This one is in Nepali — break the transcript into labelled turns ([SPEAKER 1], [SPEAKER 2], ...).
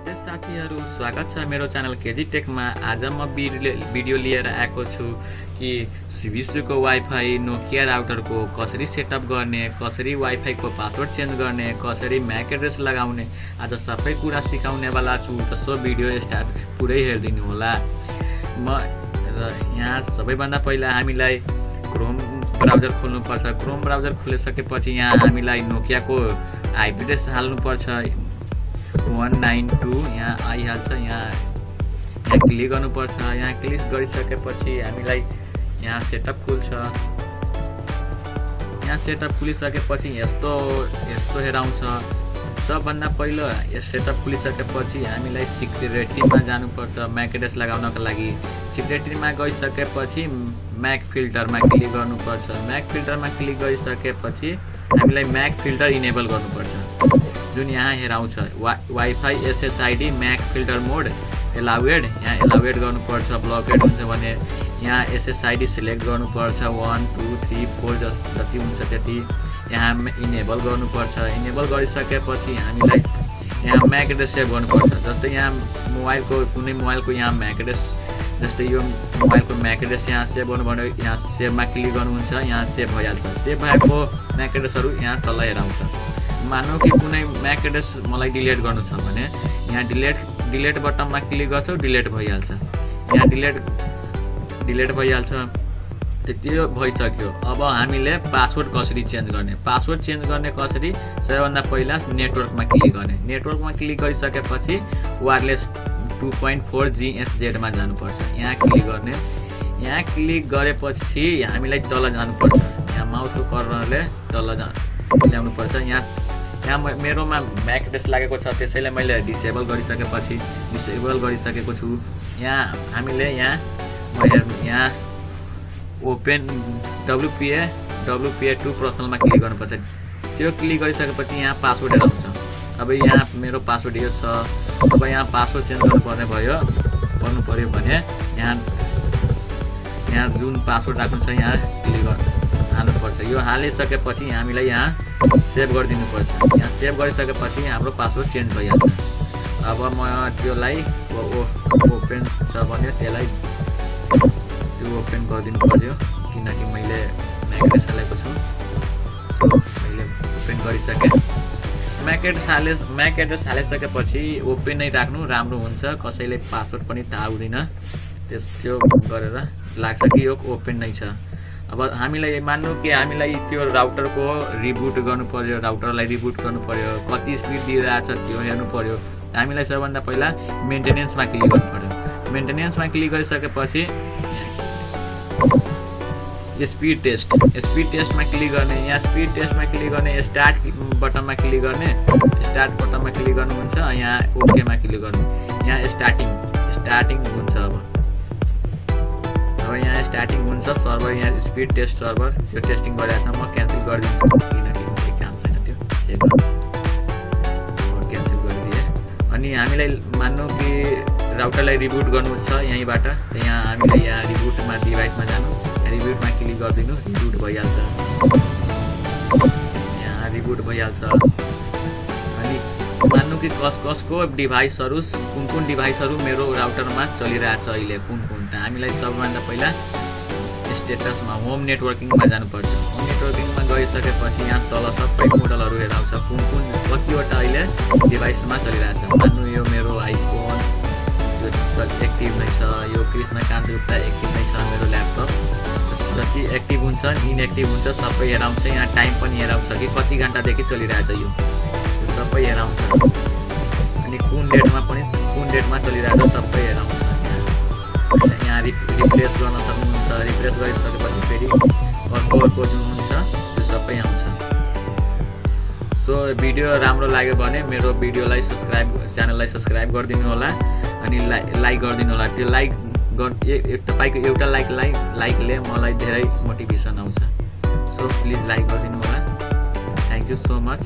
[SPEAKER 1] नमस्ते साथीहरु, स्वागत छ मेरो च्यानल केजी टेकमा। आज म भिडियो लिएर आएको छु कि सिबिसुको वाइफाई नोकिया राउटरको कसरी सेटअप गर्ने, कसरी वाइफाई को पासवर्ड चेन्ज गर्ने, कसरी म्याक एड्रेस लगाउने, आज सबै कुरा सिकाउने वाला छु। त सो भिडियो स्टार्ट पुरै हेर्दिनु होला। म यहाँ सबैभन्दा पहिला हामीलाई क्रोम ब्राउजर खोल्नु पर्छ। क्रोम ब्राउजर खोलिसकेपछि यहाँ हामीलाई नोकियाको आइपी एड्रेस हाल्नु पर्छ। 192 यहाँ आइहाल्छ। यहाँ क्लिक गर्नुपर्छ। यहाँ क्लिक गरिसकेपछि हामीलाई यहाँ सेटअप खुल्छ। यहाँ सेटअप खुलिसकेपछि यस्तो हेराउँछ। सबभन्दा पहिलो यो सेटअप खुलिसकेपछि हामीलाई सिक्युरिटीमा जानुपर्छ म्याक एड्रेस लगाउनको लागि। सिक्युरिटीमा गइसकेपछि म्याक फिल्टरमा क्लिक गर्नुपर्छ। म्याक फिल्टरमा क्लिक गरिसकेपछि हामीलाई म्याक फिल्टर इनेबल गर्नुपर्छ, जुन यहाँ हेराउँछ वाइफाई एसएसआईडी म्याक फिल्टर मोड एलाउड। यहाँ एलाउड गर्नुपर्छ। ब्लकेड हुन्छ भने यहाँ एसएसआईडी सिलेक्ट गर्नुपर्छ। 1 2 3 4 जति हुन्छ त्यति यहाँ इनेबल गर्नुपर्छ। इनेबल गरिसकेपछि हामीलाई यहाँ म्याक एड्रेस सेभ गर्नुपर्छ। जस्तै यहाँ मोबाइलको कुनै मोबाइलको यहाँ म्याक एड्रेस, जस्तै यो मोबाइलको म्याक एड्रेस यहाँ सेभ गर्नु भने यहाँ सेभमा क्लिक गर्नुहुन्छ। यहाँ सेभ भइहाल्छ। सेभ भएको म्याक एड्रेसहरू यहाँ तल हेराउँछ। मानौ कि कुनै म्याक एड्रेस मलाई डिलिट गर्नु छ भने यहाँ डिलिट बटनमा क्लिक गर्छौ, डिलिट भइहाल्छ। यहाँ डिलिट भइहाल्छ। त्यति भइसक्यो। अब हामीले पासवर्ड कसरी चेन्ज गर्ने, पासवर्ड चेन्ज गर्ने कसरी, सबैभन्दा पहिला नेटवर्कमा क्लिक गर्ने। नेटवर्कमा क्लिक गरिसकेपछि वायरलेस 2.4 GSZ मा जानुपर्छ। यहाँ क्लिक गर्ने। यहाँ क्लिक गरेपछि हामीलाई तल जानुपर्छ। यहाँ माउसको कर्नरले तल ल्याउनु पर्छ। यहाँ मेरोमा म्याक एड्रेस लागेको छ, त्यसैले मैले डिसेबल गरिसकेको छु। यहाँ हामीले यहाँ ओपन WPA 2 पर्सनलमा क्लिक गर्नुपर्छ। त्यो क्लिक गरिसकेपछि यहाँ पासवर्ड हेराउँछ। अब यहाँ मेरो पासवर्ड यो छ। अब यहाँ पासवर्ड चेन्ज गर्नुपर्ने पर्यो भने यहाँ जुन पासवर्ड राख्नु छ यहाँ क्लिक हाल्नुपर्छ। यो हालिसकेपछि हामीलाई यहाँ सेभ गरिदिनुपर्छ। यहाँ सेभ गरिसकेपछि हाम्रो पासवर्ड चेन्ज भइहाल्छ। अब म त्यसलाई ओपन छ भने त्यसलाई त्यो ओपन गरिदिनु पर्यो, किनकि मैले म्याक एड्रेस हालेको छु। मैले ओपन गरिसकेँ। म्याक एड्रेस हालिसकेपछि ओपन नै राख्नु राम्रो हुन्छ। कसैले पासवर्ड पनि थाहा हुँदैन। त्यो गरेर लाग्छ कि यो ओपन नै छ। अब हामीलाई मान्नु कि हामीलाई त्यो राउटरको रिबुट गर्नु पर्यो, राउटरलाई रिबुट गर्नु पर्यो, कति स्पिड दिइरहेछ त्यो हेर्नु पर्यो। हामीलाई सबभन्दा पहिला मेन्टेनेन्समा क्लिक गर्नु पर्यो। मेन्टेनेन्समा क्लिक गरिसकेपछि स्पिड टेस्टमा क्लिक गर्ने। यहाँ स्पिड टेस्टमा क्लिक गर्ने। स्टार्ट बटनमा क्लिक गर्ने। स्टार्ट बटनमा क्लिक गर्नुहुन्छ। यहाँ ओकेमा क्लिक गर्नु। यहाँ स्टार्टिङ हुन्छ। अब यहाँ स्टार्टिङ हुन्छ। सर्भर यहाँ स्पिड टेस्ट सर्भर यो टेस्टिङ गरिरहेको छ। म क्यान्सल गरिदिन्छु किनकि मेरो काम छैन त्यो सेभ क्यान्सल गरिदिएँ। अनि हामीलाई मान्नु कि राउटरलाई रिबुट गर्नु छ यहीँबाट। यहाँ हामीलाई यहाँ रिबुटमा डिभाइसमा जानु। रिबुटमा क्लिक गरिदिनु। रिबुट भइहाल्छ। यहाँ रिबुट भइहाल्छ। अनि मान्नु कि कसको डिभाइसहरू कुन डिभाइसहरू मेरो राउटरमा चलिरहेछ अहिले कुन त हामीलाई सबभन्दा पहिला स्टेटसमा होम नेटवर्किङमा जानुपर्छ। होम नेटवर्किङमा गइसकेपछि यहाँ तल सबै मोडलहरू हेराउँछ कतिवटा अहिले डिभाइसमा चलिरहेछ। मान्नु यो मेरो आइफोन एक्टिभ नै छ। यो कृष्णकान्त गुप्ता एक्टिभ नै छ। मेरो ल्यापटप जति एक्टिभ हुन्छ इनएक्टिभ हुन्छ सबै हेराउँछ। यहाँ टाइम पनि हेराउँछ कि कति घन्टादेखि चलिरहेछ यो सबै हेराउँछ। अनि कुन डेटमा चलिरहेछ सबै हेराउँछ। यहाँ रिफ्रेस गर्न सक्नुहुन्छ। रिफ्रेस गरिसकेपछि फेरि अर्को जुन हुन्छ त्यो सबै आउँछ। सो भिडियो राम्रो लाग्यो भने मेरो भिडियोलाई च्यानललाई सब्सक्राइब गरिदिनु होला। अनि लाइक गरिदिनु होला। त्यो तपाईँको एउटा लाइकले मलाई धेरै मोटिभेसन आउँछ। सो प्लिज लाइक गरिदिनु होला। Thank you so much.